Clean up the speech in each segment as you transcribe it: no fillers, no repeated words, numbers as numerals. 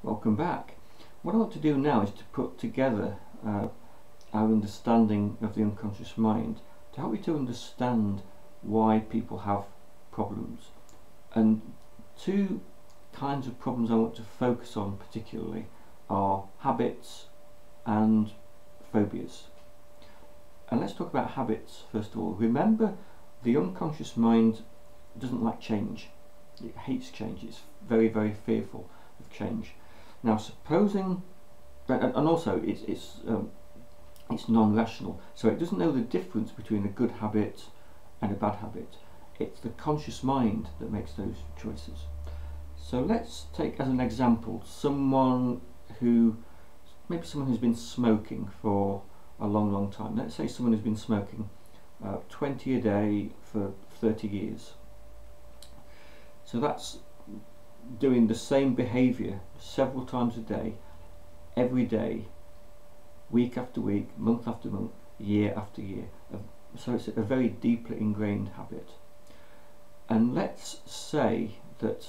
Welcome back. What I want to do now is to put together our understanding of the unconscious mind to help you to understand why people have problems. And two kinds of problems I want to focus on particularly are habits and phobias. And let's talk about habits first of all. Remember, the unconscious mind doesn't like change. It hates change. It's very, very fearful of change. Now, supposing, and also it's non-rational, so it doesn't know the difference between a good habit and a bad habit. It's the conscious mind that makes those choices. So let's take as an example maybe someone who's been smoking for a long time. Let's say someone who's been smoking 20 a day for 30 years. So that's doing the same behaviour several times a day, every day, week after week, month after month, year after year. So it's a very deeply ingrained habit. And let's say that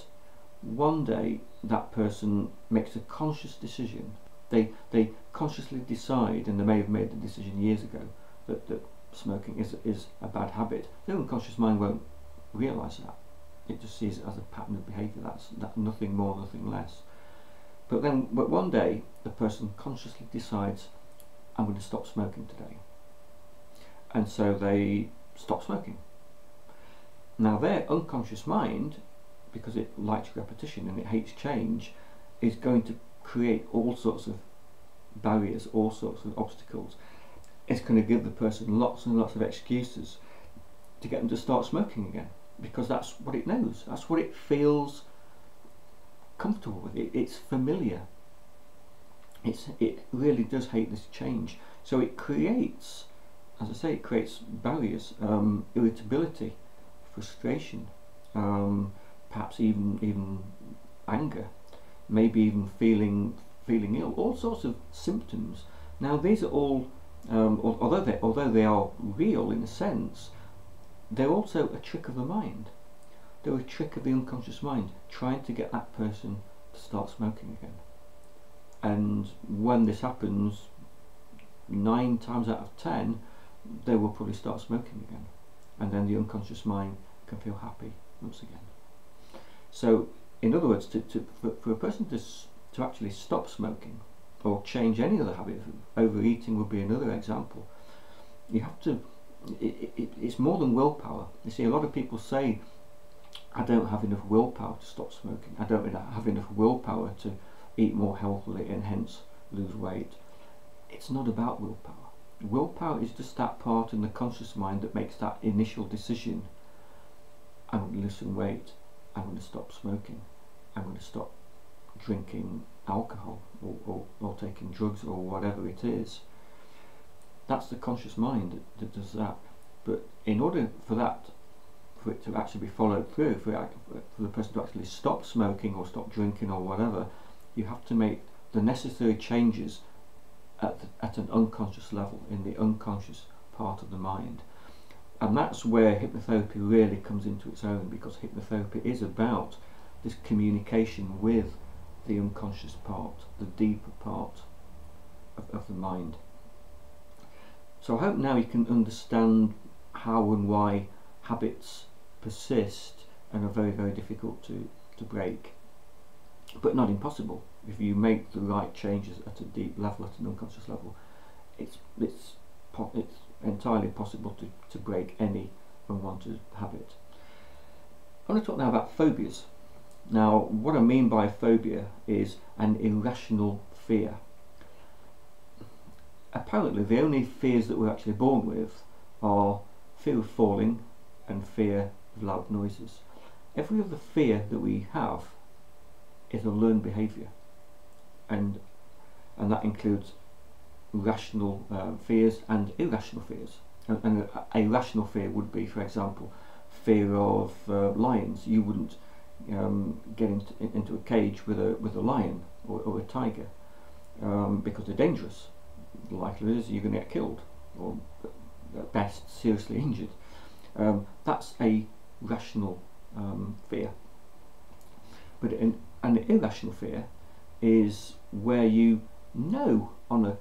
one day that person makes a conscious decision. They consciously decide, and they may have made the decision years ago, that smoking is a bad habit. Their unconscious mind won't realise that. It just sees it as a pattern of behaviour. That's nothing more, nothing less. But one day the person consciously decides, I'm going to stop smoking today. And so they stop smoking. Now their unconscious mind, because it likes repetition and it hates change, is going to create all sorts of barriers, all sorts of obstacles. It's going to give the person lots and lots of excuses to get them to start smoking again, because that's what it knows, that's what it feels comfortable with. It's familiar. It really does hate this change. So it creates, as I say, it creates barriers, irritability, frustration, perhaps even anger, maybe even feeling ill, all sorts of symptoms. Now these are all, although they are real in a sense, they're also a trick of the mind. They're a trick of the unconscious mind, trying to get that person to start smoking again. And when this happens, 9 times out of 10, they will probably start smoking again. And then the unconscious mind can feel happy once again. So, in other words, for a person to actually stop smoking, or change any other habit, overeating would be another example, you have to, it's more than willpower. You see, a lot of people say, I don't have enough willpower to stop smoking, I don't have enough willpower to eat more healthily and hence lose weight. It's not about willpower. Willpower is just that part in the conscious mind that makes that initial decision. I'm going to lose some weight, I'm going to stop smoking, I'm going to stop drinking alcohol or taking drugs or whatever it is. That's the conscious mind that does that. But in order for it to actually be followed through, for the person to actually stop smoking or stop drinking or whatever, you have to make the necessary changes at an unconscious level, in the unconscious part of the mind. And that's where hypnotherapy really comes into its own, because hypnotherapy is about this communication with the unconscious part, the deeper part of the mind. So I hope now you can understand how and why habits persist and are very, very difficult to break, but not impossible. If you make the right changes at a deep level, at an unconscious level, it's entirely possible to break any unwanted habit. I want to talk now about phobias. Now, what I mean by a phobia is an irrational fear. Apparently, the only fears that we're actually born with are fear of falling and fear of loud noises. Every other fear that we have is a learned behaviour, and that includes rational fears and irrational fears. And a rational fear would be, for example, fear of lions. You wouldn't get into a cage with a lion or a tiger because they're dangerous. The likelihood is you're going to get killed, or at best seriously injured. That's a rational fear. But an irrational fear is where you know on a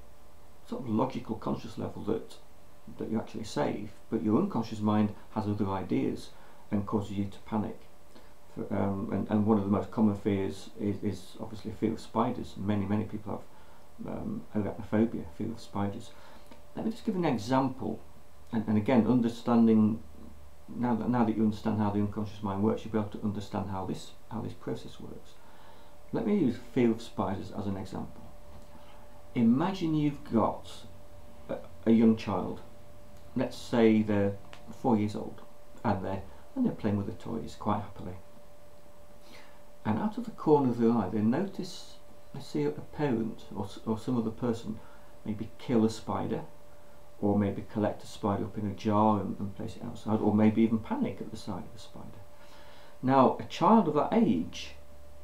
sort of logical conscious level that you're actually safe, but your unconscious mind has other ideas and causes you to panic. And one of the most common fears is obviously fear of spiders. Many people have arachnophobia, fear of spiders. Let me just give an example, and again, understanding now that you understand how the unconscious mind works, you'll be able to understand how this process works. Let me use fear of spiders as an example. Imagine you've got a young child. Let's say they're 4 years old, and they're playing with the toys quite happily. And out of the corner of their eye, they see a parent or some other person maybe kill a spider, or maybe collect a spider up in a jar and place it outside, or maybe even panic at the sight of a spider. Now, a child of that age,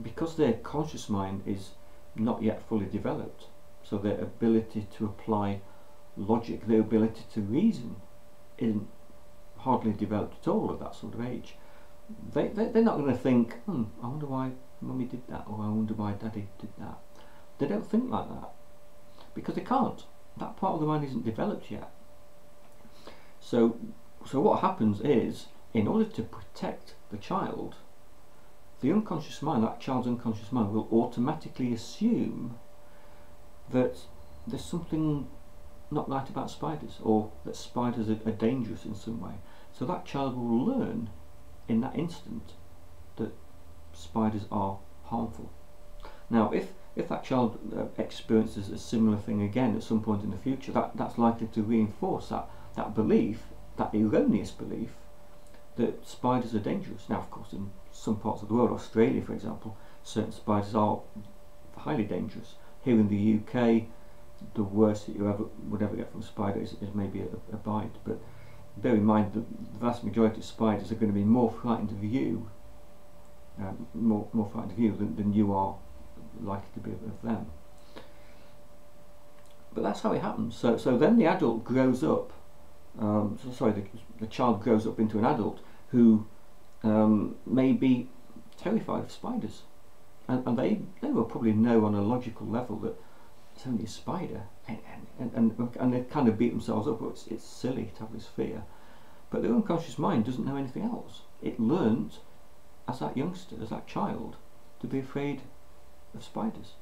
because their conscious mind is not yet fully developed, so their ability to apply logic, their ability to reason, isn't hardly developed at all at that sort of age. They're not going to think, I wonder why mummy did that, or I wonder why daddy did that. They don't think like that, because they can't. That part of the mind isn't developed yet. So what happens is, in order to protect the child, the unconscious mind, that child's unconscious mind, will automatically assume that there's something not right about spiders, or that spiders are dangerous in some way. So that child will learn in that instant that spiders are harmful. Now, if that child experiences a similar thing again at some point in the future, that's likely to reinforce that belief, that erroneous belief, that spiders are dangerous. Now, of course, in some parts of the world, Australia for example, certain spiders are highly dangerous. Here in the UK, the worst that you would ever get from a spider is maybe a bite, but bear in mind that the vast majority of spiders are going to be more frightened of you, more frightened of you than you are likely to be of them. But that's how it happens. So then the adult grows up, the child grows up into an adult who may be terrified of spiders, and they will probably know on a logical level that it's only a spider, and they kind of beat themselves up. Well, it's silly to have this fear, but their unconscious mind doesn't know anything else. It learned as that youngster, as that child, to be afraid of spiders,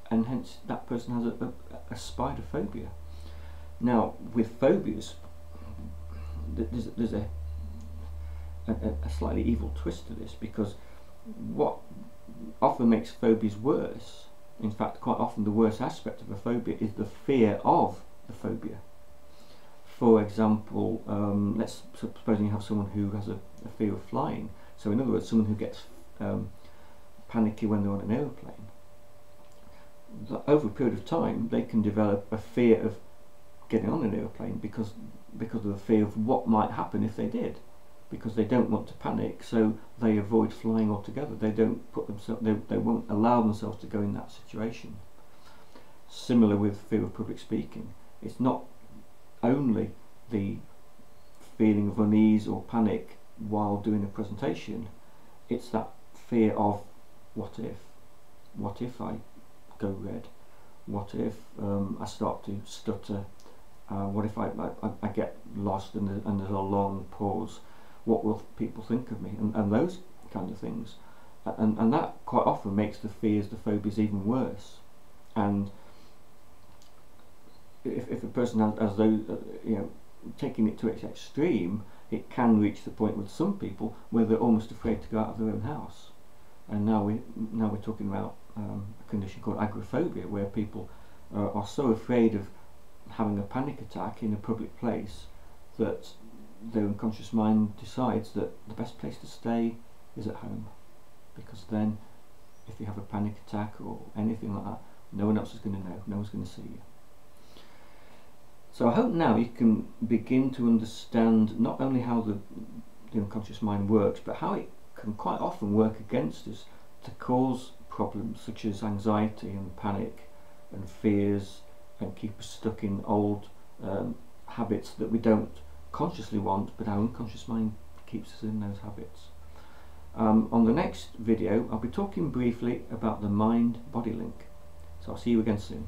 and hence that person has a spider phobia. Now, with phobias, there's a slightly evil twist to this, because what often makes phobias worse, in fact quite often the worst aspect of a phobia, is the fear of the phobia. For example, let's supposing you have someone who has a fear of flying. So in other words, someone who gets panicky when they're on an aeroplane. Over a period of time, they can develop a fear of getting on an aeroplane because of the fear of what might happen if they did, because they don't want to panic, so they avoid flying altogether. They don't put themselves, they won't allow themselves to go in that situation. Similar with fear of public speaking. It's not only the feeling of unease or panic while doing a presentation, it's that fear of what if I go red, what if I start to stutter, what if I get lost and there's a long pause, what will people think of me, and those kind of things, and that quite often makes the phobias even worse. And if a person has those, taking it to its extreme, it can reach the point with some people where they're almost afraid to go out of their own house. And now we're talking about a condition called agoraphobia, where people are so afraid of having a panic attack in a public place that their unconscious mind decides that the best place to stay is at home, because then if you have a panic attack or anything like that, no one else is going to know, no one's going to see you. So I hope now you can begin to understand not only how the unconscious mind works, but how it can quite often work against us to cause problems such as anxiety and panic and fears, and keep us stuck in old habits that we don't consciously want, but our unconscious mind keeps us in those habits. On the next video I'll be talking briefly about the mind-body link. So I'll see you again soon.